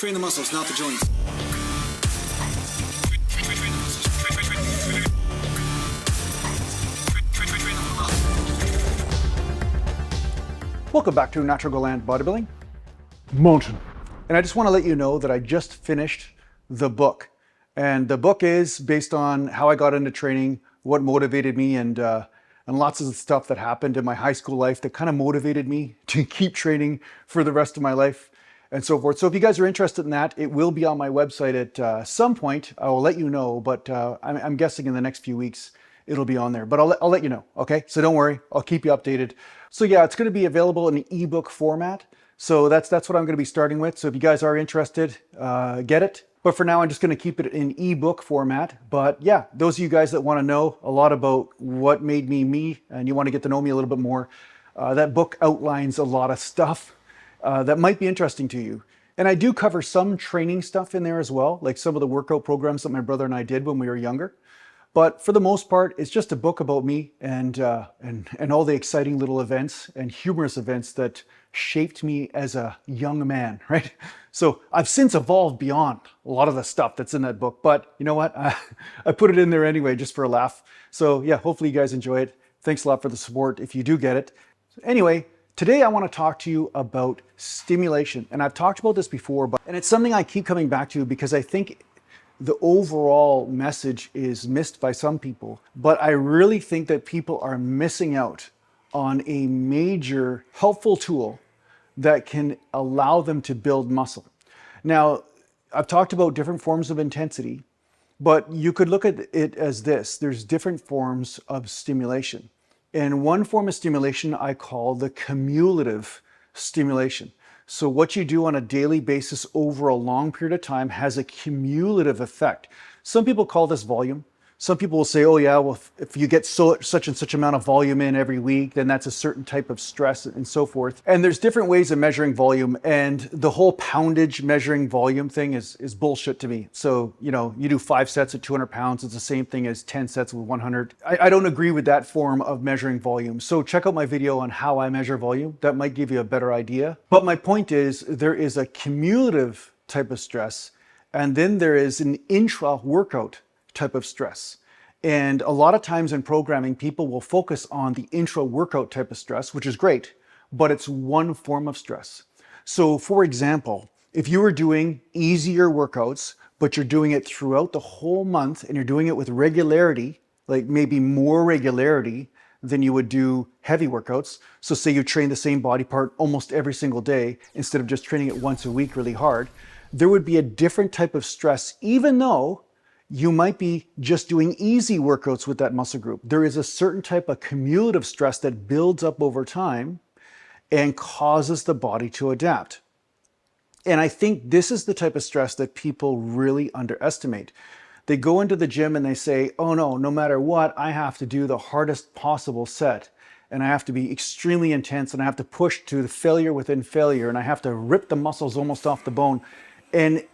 Train the muscles, not the joints. Welcome back to Natural Gland Bodybuilding Mountain. And I just want to let you know that I just finished the book. And the book is based on how I got into training, what motivated me, and lots of the stuff that happened in my high school life that kind of motivated me to keep training for the rest of my life and so forth. So if you guys are interested in that, it will be on my website at some point. I will let you know, but I'm guessing in the next few weeks it'll be on there. But I'll let you know, okay? So don't worry, I'll keep you updated. So yeah, it's going to be available in an ebook format. So that's what I'm going to be starting with. So if you guys are interested, get it. But for now, I'm just going to keep it in ebook format. But yeah, those of you guys that want to know a lot about what made me me, and you want to get to know me a little bit more, that book outlines a lot of stuff that might be interesting to you. And I do cover some training stuff in there as well, like some of the workout programs that my brother and I did when we were younger. But for the most part, it's just a book about me and all the exciting little events and humorous events that shaped me as a young man, right? So I've since evolved beyond a lot of the stuff that's in that book, but you know what? I put it in there anyway, just for a laugh. So yeah, hopefully you guys enjoy it. Thanks a lot for the support if you do get it. Anyway, today I want to talk to you about stimulation. And I've talked about this before, and it's something I keep coming back to because I think the overall message is missed by some people, but I really think that people are missing out on a major helpful tool that can allow them to build muscle. Now, I've talked about different forms of intensity, but you could look at it as this. There's different forms of stimulation. And one form of stimulation I call the cumulative stimulation. So what you do on a daily basis over a long period of time has a cumulative effect. Some people call this volume. Some people will say, oh yeah, well, if you get such and such amount of volume in every week, then that's a certain type of stress and so forth. And there's different ways of measuring volume, and the whole poundage measuring volume thing is bullshit to me. So, you know, you do 5 sets at 200 pounds, it's the same thing as 10 sets with 100. I don't agree with that form of measuring volume. So check out my video on how I measure volume. That might give you a better idea. But my point is, there is a cumulative type of stress, and then there is an intra-workout type of stress. And a lot of times in programming, people will focus on the intra-workout type of stress, which is great, but it's one form of stress. So for example, if you were doing easier workouts, but you're doing it throughout the whole month and you're doing it with regularity, like maybe more regularity than you would do heavy workouts. So say you train the same body part almost every single day instead of just training it once a week really hard, there would be a different type of stress, even though you might be just doing easy workouts with that muscle group. There is a certain type of cumulative stress that builds up over time and causes the body to adapt. And I think this is the type of stress that people really underestimate. They go into the gym and they say, oh no matter what, I have to do the hardest possible set. And I have to be extremely intense, and I have to push to the failure within failure, and I have to rip the muscles almost off the bone. And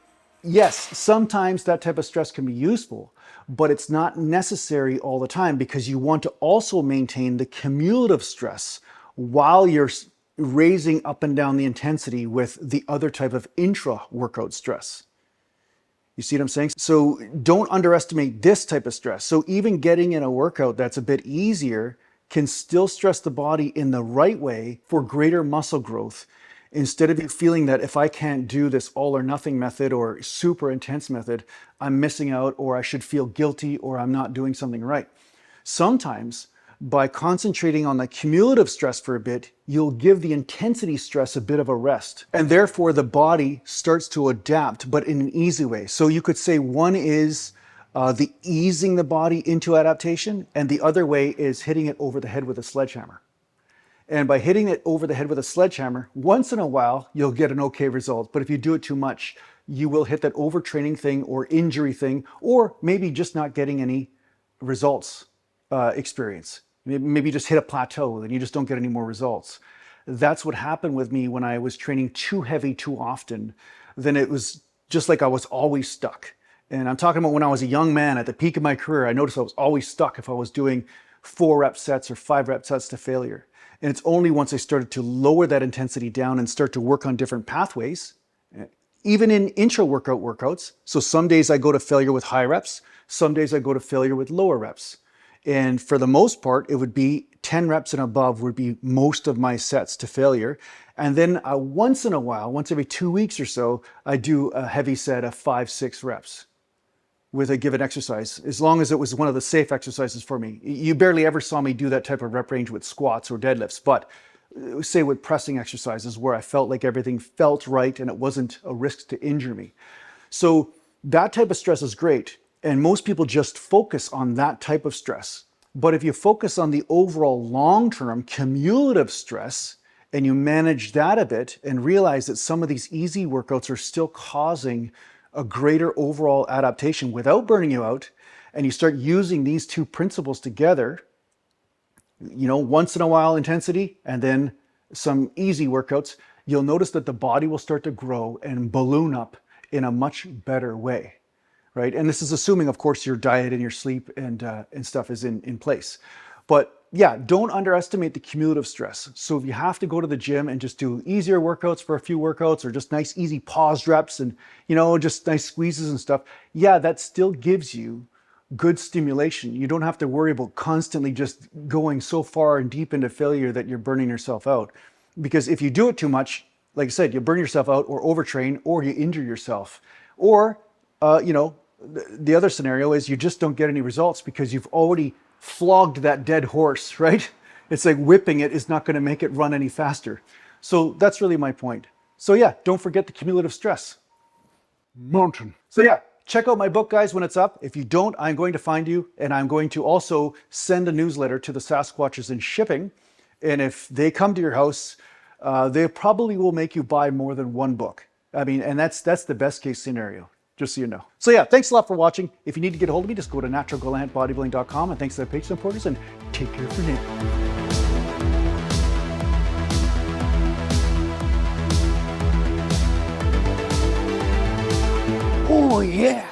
yes, sometimes that type of stress can be useful, but it's not necessary all the time because you want to also maintain the cumulative stress while you're raising up and down the intensity with the other type of intra-workout stress. You see what I'm saying? So don't underestimate this type of stress. So even getting in a workout that's a bit easier can still stress the body in the right way for greater muscle growth, instead of you feeling that if I can't do this all or nothing method or super intense method, I'm missing out, or I should feel guilty, or I'm not doing something right. Sometimes by concentrating on the cumulative stress for a bit, you'll give the intensity stress a bit of a rest. And therefore the body starts to adapt, but in an easy way. So you could say one is the easing the body into adaptation, and the other way is hitting it over the head with a sledgehammer. And by hitting it over the head with a sledgehammer, once in a while, you'll get an okay result. But if you do it too much, you will hit that overtraining thing or injury thing, or maybe just not getting any results experience. Maybe just hit a plateau and you just don't get any more results. That's what happened with me when I was training too heavy too often. Then it was just like I was always stuck. And I'm talking about when I was a young man at the peak of my career. I noticed I was always stuck if I was doing 4 rep sets or 5 rep sets to failure. And it's only once I started to lower that intensity down and start to work on different pathways, even in intra-workout workouts. So some days I go to failure with high reps, some days I go to failure with lower reps. And for the most part, it would be 10 reps and above would be most of my sets to failure. And then once in a while, once every 2 weeks or so, I do a heavy set of 5-6 reps with a given exercise, as long as it was one of the safe exercises for me. You barely ever saw me do that type of rep range with squats or deadlifts, but say with pressing exercises where I felt like everything felt right and it wasn't a risk to injure me. So that type of stress is great. And most people just focus on that type of stress. But if you focus on the overall long-term cumulative stress and you manage that a bit and realize that some of these easy workouts are still causing a greater overall adaptation without burning you out, and you start using these two principles together, once in a while intensity and then some easy workouts, you'll notice that the body will start to grow and balloon up in a much better way. Right? And this is assuming, of course, your diet and your sleep and stuff is in place. But yeah, don't underestimate the cumulative stress. So if you have to go to the gym and just do easier workouts for a few workouts or just nice, easy pause reps and, just nice squeezes and stuff, yeah, that still gives you good stimulation. You don't have to worry about constantly just going so far and deep into failure that you're burning yourself out. Because if you do it too much, like I said, you burn yourself out or overtrain or you injure yourself. Or, the other scenario is you just don't get any results because you've already flogged that dead horse, right? It's like whipping it is not going to make it run any faster. So that's really my point. So yeah, don't forget the cumulative stress. Mountain. So yeah, check out my book, guys, when it's up. If you don't, I'm going to find you, and I'm going to also send a newsletter to the Sasquatchers in shipping. And if they come to your house, they probably will make you buy more than one book. I mean, and that's the best case scenario. Just so you know. So yeah, thanks a lot for watching. If you need to get a hold of me, just go to naturalgalantbodybuilding.com, and thanks to the Patreon supporters, and take care for now. Oh yeah!